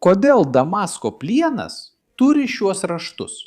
Kodėl Damasko plienas turi šiuos raštus?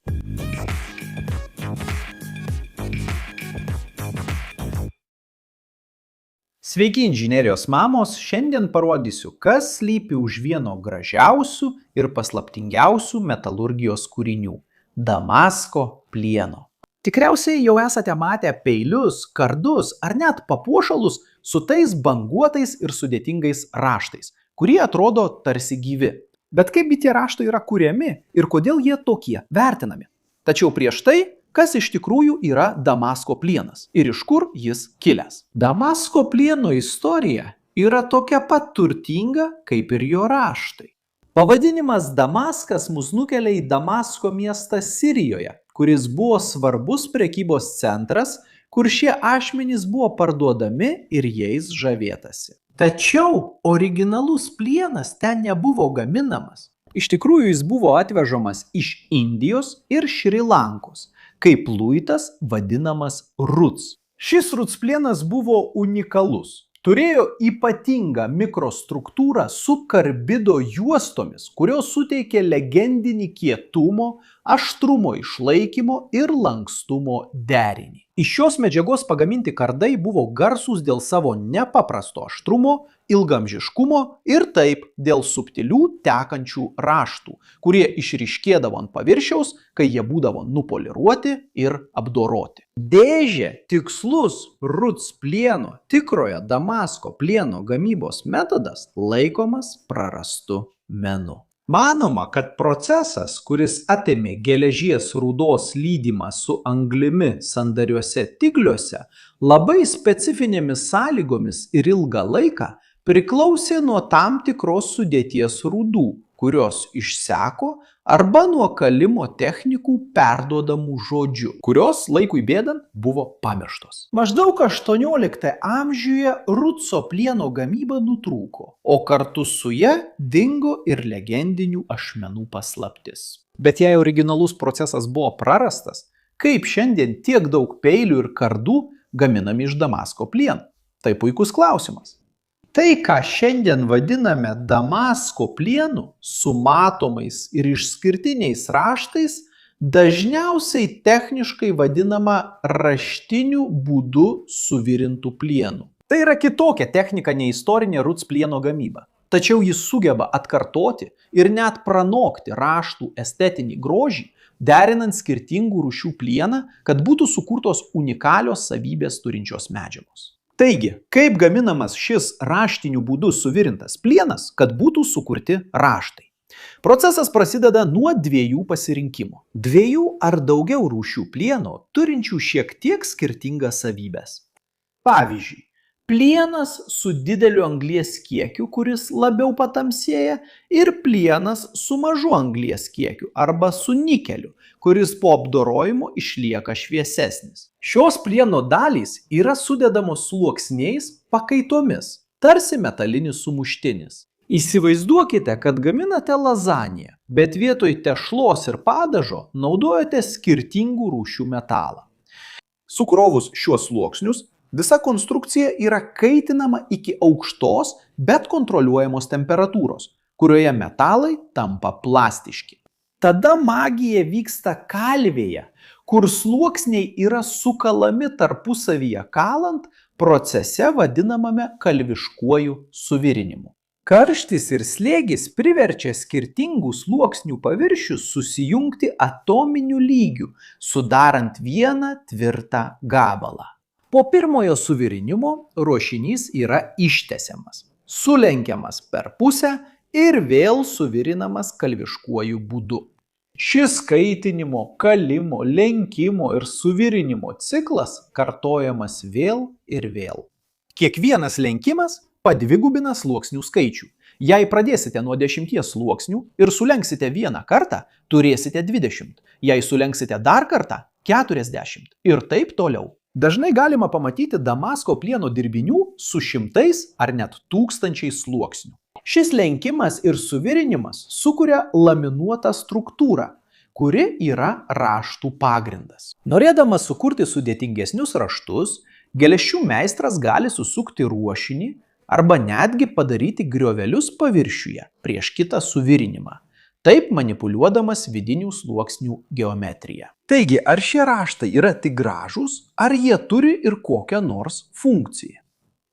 Sveiki inžinerijos mamos, šiandien parodysiu, kas slypi už vieno gražiausių ir paslaptingiausių metalurgijos kūrinių – Damasko plieno. Tikriausiai jau esate matę peilius, kardus ar net papuošalus su tais banguotais ir sudėtingais raštais, kurie atrodo tarsi gyvi. Bet kaipgi tie raštai yra kuriami ir kodėl jie tokie vertinami? Tačiau prieš tai, kas iš tikrųjų yra Damasko plienas ir iš kur jis kilęs. Damasko plieno istorija yra tokia pat turtinga kaip ir jo raštai. Pavadinimas Damaskas mus nukelia į Damasko miestą Sirijoje, kuris buvo svarbus prekybos centras, kur šie ašmenys buvo parduodami ir jais žavėtasi. Tačiau originalus plienas ten nebuvo gaminamas. Iš tikrųjų jis buvo atvežamas iš Indijos ir Šri Lankos, kaip luitas vadinamas ruds. Šis ruds plienas buvo unikalus. Turėjo ypatingą mikrostruktūrą su karbido juostomis, kurios suteikė legendinį kietumo, aštrumo išlaikymo ir lankstumo derinį. Iš šios medžiagos pagaminti kardai buvo garsūs dėl savo nepaprasto aštrumo, ilgamžiškumo ir taip dėl subtilių tekančių raštų, kurie išryškėdavo ant paviršiaus, kai jie būdavo nupoliruoti ir apdoroti. Dėžė tikslus ruds plieno, tikrojo Damasko plieno gamybos metodas laikomas prarastu menu. Manoma, kad procesas, kuris atėmė geležies rūdos lydymą su anglimi sandariuose tigliuose, labai specifinėmis sąlygomis ir ilgą laiką priklausė nuo tam tikros sudėties rūdų, kurios išseko arba nuo kalimo technikų perduodamų žodžiu, kurios laikui bėdant buvo pamirštos. Maždaug 18 amžiuje rudso plieno gamyba nutrūko, o kartu su ja dingo ir legendinių ašmenų paslaptis. Bet jei originalus procesas buvo prarastas, kaip šiandien tiek daug peilių ir kardų gaminami iš Damasko plieno? Tai puikus klausimas. Tai, ką šiandien vadiname Damasko plienu, su matomais ir išskirtiniais raštais, dažniausiai techniškai vadinama raštiniu būdu suvirintų plienų. Tai yra kitokia technika nei istorinė ruds plieno gamyba. Tačiau jis sugeba atkartoti ir net pranokti raštų estetinį grožį, derinant skirtingų rūšių plieną, kad būtų sukurtos unikalios savybės turinčios medžiagos. Taigi, kaip gaminamas šis raštiniu būdu suvirintas plienas, kad būtų sukurti raštai? Procesas prasideda nuo dviejų pasirinkimų. Dviejų ar daugiau rūšių plieno turinčių šiek tiek skirtingas savybes. Pavyzdžiui, plienas su dideliu anglies kiekiu, kuris labiau patamsėja, ir plienas su mažu anglies kiekiu arba su nikeliu, kuris po apdorojimo išlieka šviesesnis. Šios plieno dalys yra sudedamos sluoksniais pakaitomis, tarsi metalinis sumuštinis. Įsivaizduokite, kad gaminate lazaniją, bet vietoj tešlos ir padažo naudojate skirtingų rūšių metalą. Sukrovus šiuos sluoksnius, visa konstrukcija yra kaitinama iki aukštos, bet kontroliuojamos temperatūros, kurioje metalai tampa plastiški. Tada magija vyksta kalvėje, kur sluoksniai yra sukalami tarpusavyje kalant procese vadinamame kalviškuoju suvirinimu. Karštis ir slėgis priverčia skirtingų sluoksnių paviršius susijungti atominiu lygiu, sudarant vieną tvirtą gabalą. Po pirmojo suvirinimo ruošinys yra ištęsiamas, sulenkiamas per pusę ir vėl suvirinamas kalviškuoju būdu. Šis kaitinimo, kalimo, lenkimo ir suvirinimo ciklas kartojamas vėl ir vėl. Kiekvienas lenkimas padvigubina sluoksnių skaičių. Jei pradėsite nuo 10 sluoksnių ir sulenksite vieną kartą, turėsite 20. Jei sulenksite dar kartą, 40 ir taip toliau. Dažnai galima pamatyti Damasko plieno dirbinių su šimtais ar net tūkstančiais sluoksnių. Šis lenkimas ir suvirinimas sukuria laminuotą struktūrą, kuri yra raštų pagrindas. Norėdamas sukurti sudėtingesnius raštus, geležčių meistras gali susukti ruošinį arba netgi padaryti griovelius paviršiuje prieš kitą suvirinimą, taip manipuliuodamas vidinių sluoksnių geometriją. Taigi, ar šie raštai yra tik gražūs, ar jie turi ir kokią nors funkciją?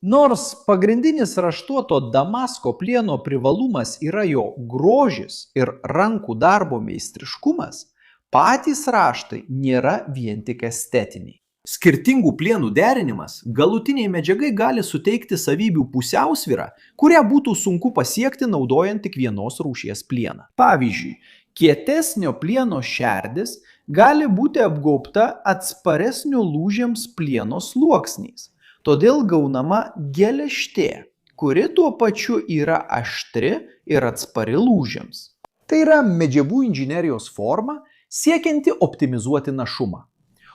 Nors pagrindinis raštuoto Damasko plieno privalumas yra jo grožis ir rankų darbo meistriškumas, patys raštai nėra vien tik estetiniai. Skirtingų plienų derinimas galutiniai medžiagai gali suteikti savybių pusiausvyrą, kurią būtų sunku pasiekti naudojant tik vienos rūšies plieną. Pavyzdžiui, kietesnio plieno šerdis gali būti apgaubta atsparesnio lūžiams plieno sluoksniais. Todėl gaunama geležtė, kuri tuo pačiu yra aštri ir atspari lūžiams. Tai yra medžiagų inžinerijos forma, siekianti optimizuoti našumą.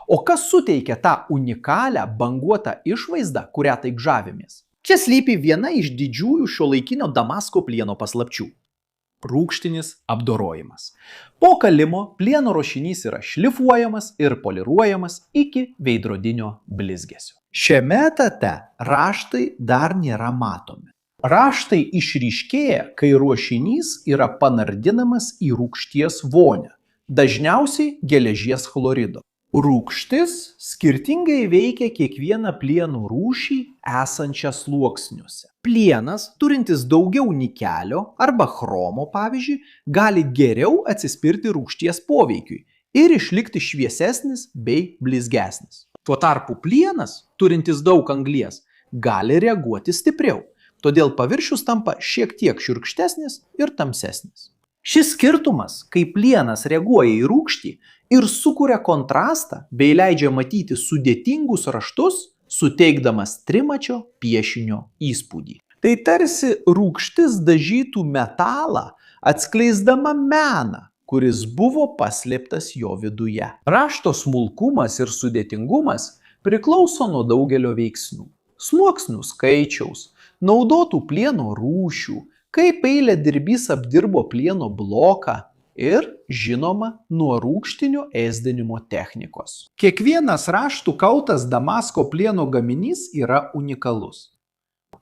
O kas suteikia tą unikalią banguotą išvaizdą, kurią taip žavimės? Čia slypi viena iš didžiųjų šiuolaikinio Damasko plieno paslapčių – rūgštinis apdorojimas. Po kalimo plieno ruošinys yra šlifuojamas ir poliruojamas iki veidrodinio blizgesio. Šiame etape raštai dar nėra matomi. Raštai išryškėja, kai ruošinys yra panardinamas į rūgšties vonią, dažniausiai geležies chlorido. Rūgštis skirtingai veikia kiekvieną plieno rūšį esančią sluoksniuose. Plienas, turintis daugiau nikelio arba chromo, pavyzdžiui, gali geriau atsispirti rūgšties poveikiui ir išlikti šviesesnis bei blizgesnis. Tuo tarpu plienas, turintis daug anglies, gali reaguoti stipriau, todėl paviršius tampa šiek tiek šiurkštesnis ir tamsesnis. Šis skirtumas, kai plienas reaguoja į rūgštį ir sukuria kontrastą bei leidžia matyti sudėtingus raštus, suteikdamas trimačio piešinio įspūdį. Tai tarsi rūgštis dažytų metalą, atskleisdama meną, kuris buvo paslėptas jo viduje. Rašto smulkumas ir sudėtingumas priklauso nuo daugelio veiksnių. Sluoksnių skaičiaus, naudotų plieno rūšių, kaip eiliadirbys apdirbo plieno bloką ir, žinoma, nuo rūgštinio ėsdinimo technikos. Kiekvienas raštų kautas Damasko plieno gaminys yra unikalus.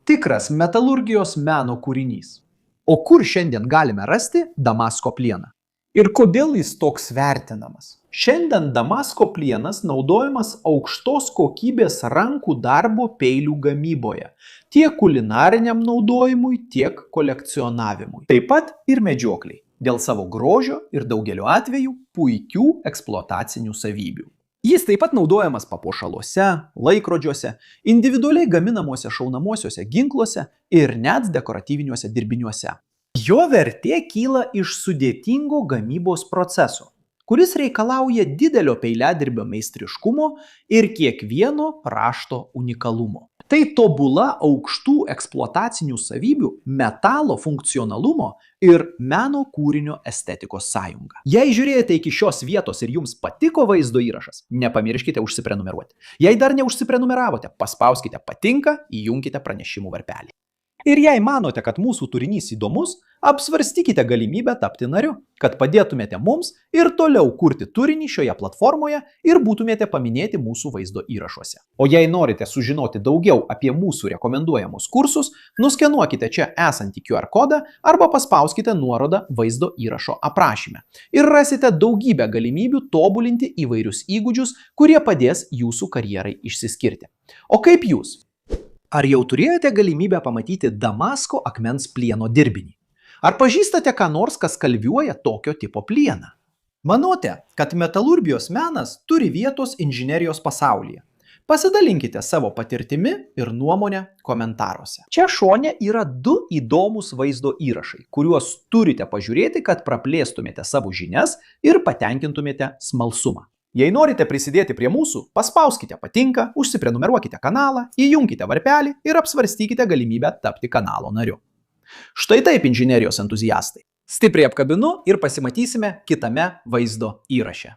Tikras metalurgijos meno kūrinys. O kur šiandien galime rasti Damasko plieną? Ir kodėl jis toks vertinamas? Šiandien Damasko plienas naudojamas aukštos kokybės rankų darbo peilių gamyboje, tiek kulinariniam naudojimui, tiek kolekcionavimui. Taip pat ir medžiokliai, dėl savo grožio ir daugeliu atveju puikių eksploatacinių savybių. Jis taip pat naudojamas papuošaluose, laikrodžiuose, individualiai gaminamuose šaunamosiuose ginkluose ir net dekoratyviniuose dirbiniuose. Jo vertė kyla iš sudėtingo gamybos proceso, kuris reikalauja didelio peiliadirbio meistriškumo ir kiekvieno rašto unikalumo. Tai tobula aukštų eksploatacinių savybių, metalo funkcionalumo ir meno kūrinio estetikos sąjunga. Jei žiūrėjote iki šios vietos ir jums patiko vaizdo įrašas, nepamirškite užsiprenumeruoti. Jei dar neužsiprenumeravote, paspauskite patinka, įjunkite pranešimų varpelį. Ir jei manote, kad mūsų turinys įdomus, apsvarstykite galimybę tapti nariu, kad padėtumėte mums ir toliau kurti turinį šioje platformoje ir būtumėte paminėti mūsų vaizdo įrašuose. O jei norite sužinoti daugiau apie mūsų rekomenduojamus kursus, nuskenuokite čia esantį QR kodą arba paspauskite nuorodą vaizdo įrašo aprašyme. Ir rasite daugybę galimybių tobulinti įvairius įgūdžius, kurie padės jūsų karjerai išsiskirti. O kaip jūs? Ar jau turėjote galimybę pamatyti Damasko akmens plieno dirbinį? Ar pažįstate ką nors, kas kalviuoja tokio tipo plieną? Manote, kad metalurgijos menas turi vietos inžinerijos pasaulyje? Pasidalinkite savo patirtimi ir nuomonę komentaruose. Čia šone yra 2 įdomūs vaizdo įrašai, kuriuos turite pažiūrėti, kad praplėstumėte savo žinias ir patenkintumėte smalsumą. Jei norite prisidėti prie mūsų, paspauskite patinka, užsiprenumeruokite kanalą, įjunkite varpelį ir apsvarstykite galimybę tapti kanalo nariu. Štai taip, inžinerijos entuziastai. Stipriai apkabinu ir pasimatysime kitame vaizdo įraše.